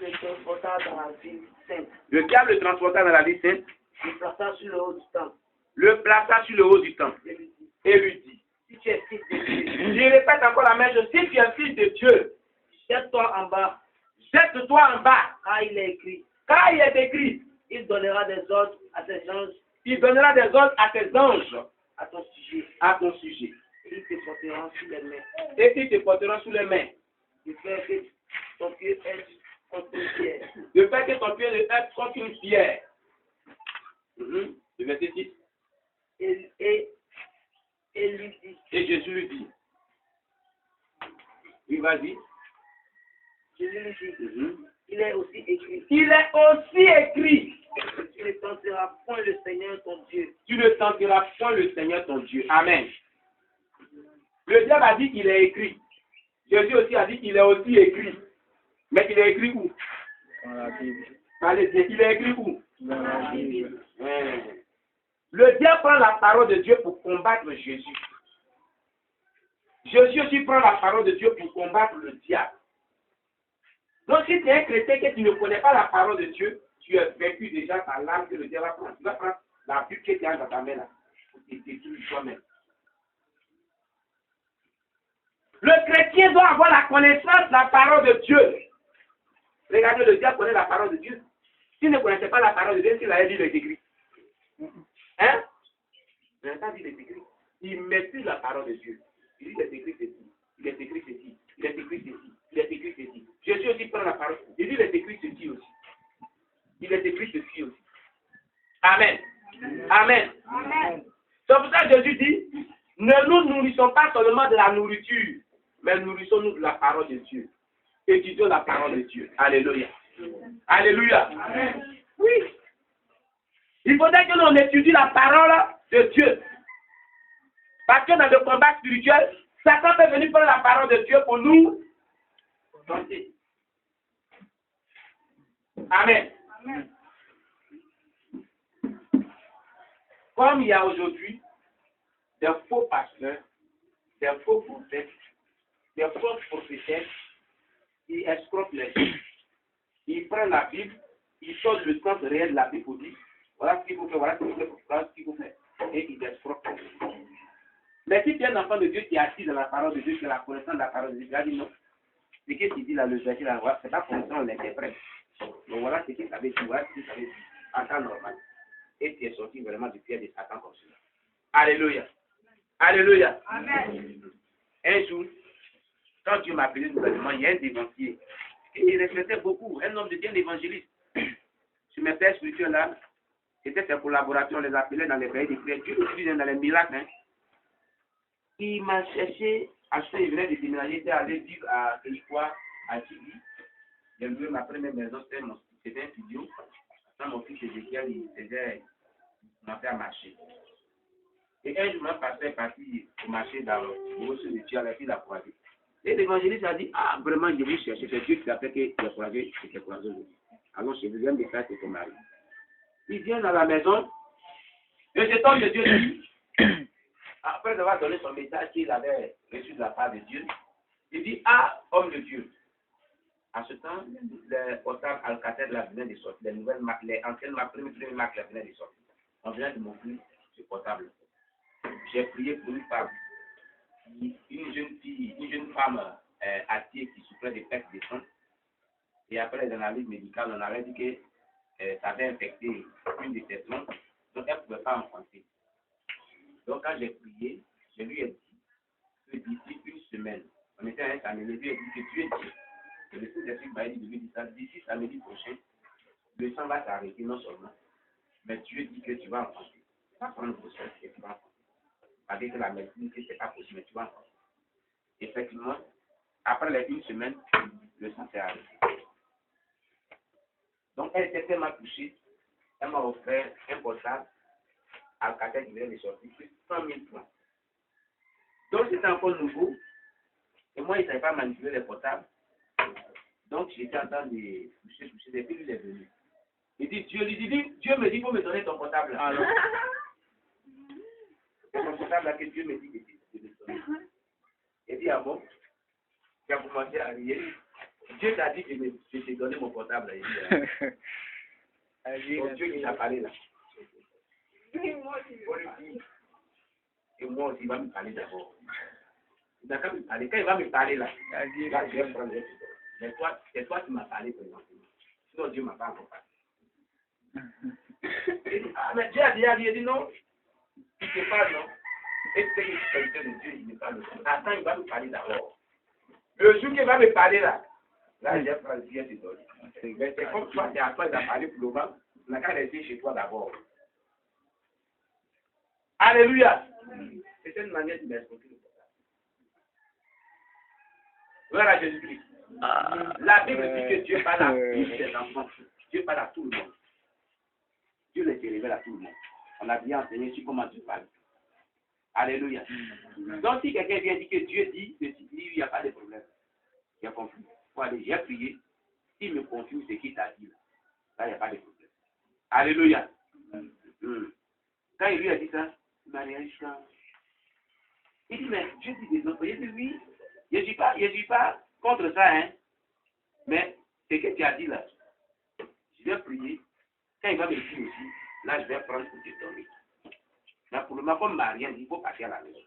Le transporta dans la ville sainte. Le diable le transporta dans la ville sainte. Le plaça sur le haut du temple. Le plaça sur le haut du temple. Et lui dit, si tu es fils de Dieu, je répète encore la même chose, si tu es fils de Dieu, jette-toi en bas. Jette-toi en bas. Car il est écrit. Car il est écrit. Il donnera des ordres à ses anges. Il donnera des ordres à tes anges. À ton sujet. À ton sujet. Et ils te porteront sous les mains. Et ils te porteront sous les mains. De faire que ton pied est contre une pierre. De faire que ton pied est contre une pierre. Le verset 6. Et lui dit. Et Jésus lui dit. Oui, vas-y. Jésus lui dit. Il est aussi écrit. Il est aussi écrit. Tu ne tenteras point le Seigneur ton Dieu. Tu ne tenteras point le Seigneur ton Dieu. Amen. Le diable a dit qu'il est écrit. Jésus aussi a dit qu'il est aussi écrit. Mais il est écrit où? Dans la Bible. Allez, il est écrit où? Dans la Bible. Le diable prend la parole de Dieu pour combattre Jésus. Jésus aussi prend la parole de Dieu pour combattre le diable. Donc si tu es un chrétien que tu ne connais pas la parole de Dieu, tu as vaincu déjà par l'arme que le diable va prendre. Tu vas prendre la Bible que tu as dans ta main là pour te détruire toi-même. Le chrétien doit avoir la connaissance de la parole de Dieu. Regardez, le diable connaît la parole de Dieu. S'il ne connaissait pas la parole de Dieu, s'il avait dit les écrits. Hein? Il n'a pas dit les écrits. Il maîtrise la parole de Dieu. Il dit les écrits ceci. Il est écrit ceci. Il est écrit ceci. Il est écrit ceci. Jésus aussi prend la parole. Il dit les écrits ceci aussi. Il est écrit ceci aussi. Amen. Amen. Amen. C'est pour ça que Jésus dit, ne nous nourrissons pas seulement de la nourriture, mais nourrissons-nous de la parole de Dieu. Étudions la parole de Dieu. Alléluia. Alléluia. Amen. Oui. Il faudrait que l'on étudie la parole de Dieu. Parce que dans le combat spirituel, Satan peut venir prendre la parole de Dieu pour nous tenter. Amen. Amen. Comme il y a aujourd'hui des faux pasteurs, des faux prophètes, des faux prophétesses, ils escroquent les gens. Ils prennent la Bible, ils sortent le sens réel de la Bible pour dire voilà ce qu'il faut faire, voilà ce qu'il faut faire, voilà ce qu'il faut faire. Et ils escroquent. Mais si tu es un enfant de Dieu qui est assis dans la parole de Dieu, qui a la connaissance de la parole de Dieu, tu vas dire non. Ce qu'il dit là, le verset là, c'est pas comme ça on l'interprète. Donc voilà ce qu'il savait dire, voilà ce qu'il savait dire en temps normal. Et tu es sorti vraiment du pied de Satan comme cela. Alléluia. Alléluia. Amen. Un jour, quand Dieu m'a appelé nouvellement, il y a un dévancier. Et il respectait beaucoup, un homme de Dieu, un évangéliste. Sur mes pères spirituels là, c'était ses collaborateurs, on les appelait dans les pays de prière. Dieu utilise dans les miracles. Hein. Il m'a cherché, acheté, il venait de déménager, il était allé vivre à Kélikwa, à Tibi. J'ai loué ma première maison, c'était un studio. Quand mon fils Ézéchiel, il m'a fait à marcher. Et un jour, mon pasteur est parti au marché dans le reçu de Dieu avec qui il a croisé. Et l'évangéliste a dit, ah, vraiment, je vous cherche. C'est Dieu qui a fait que tu as croisé aujourd'hui. Alors, je viens de faire, c'est ton mari. Il vient dans la maison, et cet homme de Dieu dit, après avoir donné son message qu'il avait reçu de la part de Dieu, il dit, ah, homme de Dieu. À ce temps, les portables Alcatel venaient de sortir, les nouvelles marques, les anciennes marques, premières marques venaient de sortir. On venait de m'offrir ce portable. J'ai prié pour une femme, une jeune femme athée qui souffrait de perte de sang. Et après les analyses médicales, on avait dit que ça avait infecté une de ses troncs, donc elle ne pouvait pas enfanter. Donc quand j'ai prié, je lui ai dit que d'ici une semaine, on était à un samedi, je lui ai dit que tu es Dieu. Et le Saint-Esprit m'a dit de lui dire ça, d'ici samedi prochain, le sang va s'arrêter non seulement, mais Dieu dit que tu vas enfanter. Tu vas prendre le sang et tu vas enfanter. Avec la médecine, que ce n'est pas possible, mais tu vas enfanter. Effectivement, après une semaine, le sang s'est arrêté. Donc elle était tellement touchée, elle m'a offert un portable Alcatel qui venait de sortir, plus 100 000 francs. Donc c'était encore nouveau, et moi je ne savais pas manipuler les portables. Donc j'étais en train de toucher, et puis lui il est venu. Il dit, Dieu me dit, il faut me donner ton portable là. Alors, c'est ton portable là que Dieu me dit de te donner. Il dit, ah bon? Tu as commencé à rire. Dieu t'a dit que je t'ai donné mon portable. Là, Agis, donc Dieu qui t'a parlé là. Oui, moi aussi. Et moi aussi, il va me parler d'abord. Il n'a qu'à me parler. Quand il va me parler là, agis. là je vais prendre les choses. Mais toi, c'est toi qui m'as parlé présentement. Sinon Dieu ne m'a pas encore parlé. Il dit, ah, mais Dieu a déjà dit, il dit non. Il ne te parle non. Et tu sais que je suis quelqu'un de Dieu, il ne parle pas. Attends, il va me parler d'abord. Le jour qu'il va me parler là, là je vais prendre Dieu et te donner. Mais c'est comme toi, c'est à toi de parler pour le moment. Tu n'as qu'à rester chez toi d'abord. Alléluia. C'est une manière de m'expliquer le portable. Gloire à Jésus-Christ. La Bible dit que Dieu parle à tous ses enfants. Dieu parle à tout le monde. Dieu les révèle à tout le monde. On a bien enseigné sur comment Dieu parle. Alléluia. Donc si quelqu'un vient dire que Dieu dit, il n'y a pas de problème. Il y a conflit. Faut aller, j'ai prié. S'il me confirme ce qu'il t'a dit, là, il n'y a pas de problème. Alléluia. Quand il lui a dit ça, il m'a réagi ça. Il dit, mais Dieu dit des autres. Il dit, oui. Je ne dis pas contre ça, hein. Mais ce que tu as dit là, je vais prier. Quand il va me dire aussi, là, je vais prendre pour te donner. Mais pour le moment, comme il m'a rien dit, il faut partir à la maison.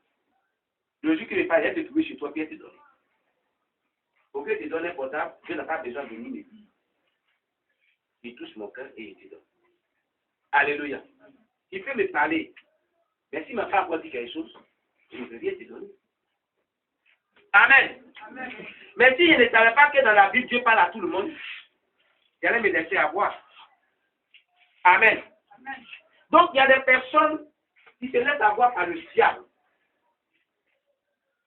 Le jour qu'il n'est pas, il va te trouver chez toi, puis il va te donner. Pour que tu donnes un portable, Dieu n'a pas besoin de venir me dire. Il touche mon cœur et il te donne. Alléluia. Il peut me parler. Mais s'il ne m'a pas encore dit quelque chose, je ne peux rien te donner. Amen. Amen. Mais si je ne savais pas que dans la Bible, Dieu parle à tout le monde, j'allais me laisser avoir. Amen. Amen. Donc, il y a des personnes qui se laissent avoir par le diable.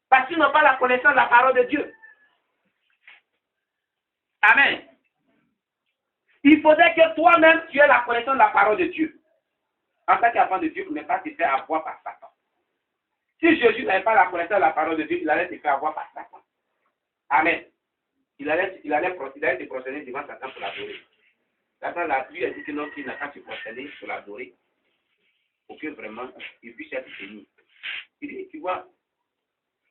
Parce qu'ils n'ont pas la connaissance de la parole de Dieu. Amen. Il faudrait que toi-même, tu aies la connaissance de la parole de Dieu. En tant qu'enfant de Dieu, pour ne pas te faire avoir par Satan. Si Jésus n'avait pas la connaissance de la parole de Dieu, il allait te faire avoir par Satan. Amen. Il allait te prosterner devant Satan pour l'adorer. Satan lui a dit que non, qu'il n'a pas se prosterner pour l'adorer. Pour que vraiment, il puisse être béni. Il dit, tu vois,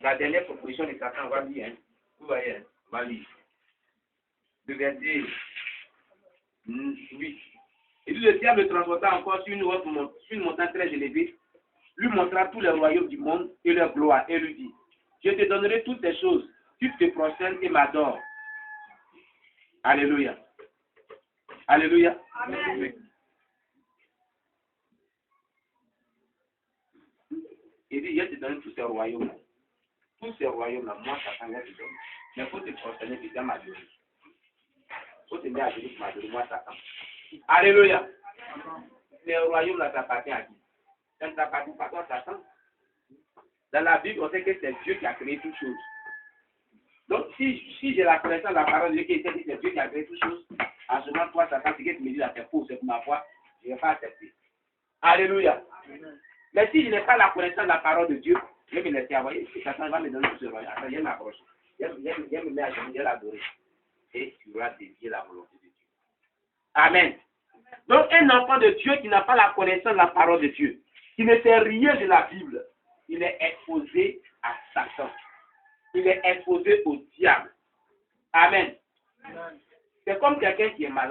la dernière proposition de Satan, on va lire, hein. Vous voyez, hein? On va lire. Le verset 8. Et puis le diable le transporta encore sur une montagne très élevée, lui montra tous les royaumes du monde et leur gloire, et lui dit, je te donnerai toutes ces choses, tu te prosternes et m'adores. Alléluia. Alléluia. Amen. Il dit, je te donne tous ces royaumes-là. Tous ces royaumes-là, moi, Satan, je te donne. Mais il faut te prosterner et m'adorer. Il faut te mettre à genoux pour m'adorer, moi, Satan. Alléluia. Les royaumes, là, t'appartient à qui? Ça ne t'appartient pas à Satan. Dans la Bible, on sait que c'est Dieu qui a créé toutes choses. Donc, si j'ai la connaissance de la parole de Dieu qui dit que c'est Dieu qui a créé toutes choses, en ce moment, toi, Satan, ce que tu me dis là, c'est faux, c'est pour ma foi, je ne vais pas accepter. Alléluia. Mais si je n'ai pas la connaissance de la parole de Dieu, je vais me laisser envoyer. Satan va me donner tout ce royaume. Après, je m'approche. Je me mets à genoux, je l'adorer. Et tu vas dévier la volonté de Dieu. Amen. Donc, un enfant de Dieu qui n'a pas la connaissance de la parole de Dieu, qui ne sait rien de la Bible, il est exposé à Satan. Il est exposé au diable. Amen. C'est comme quelqu'un qui est malade.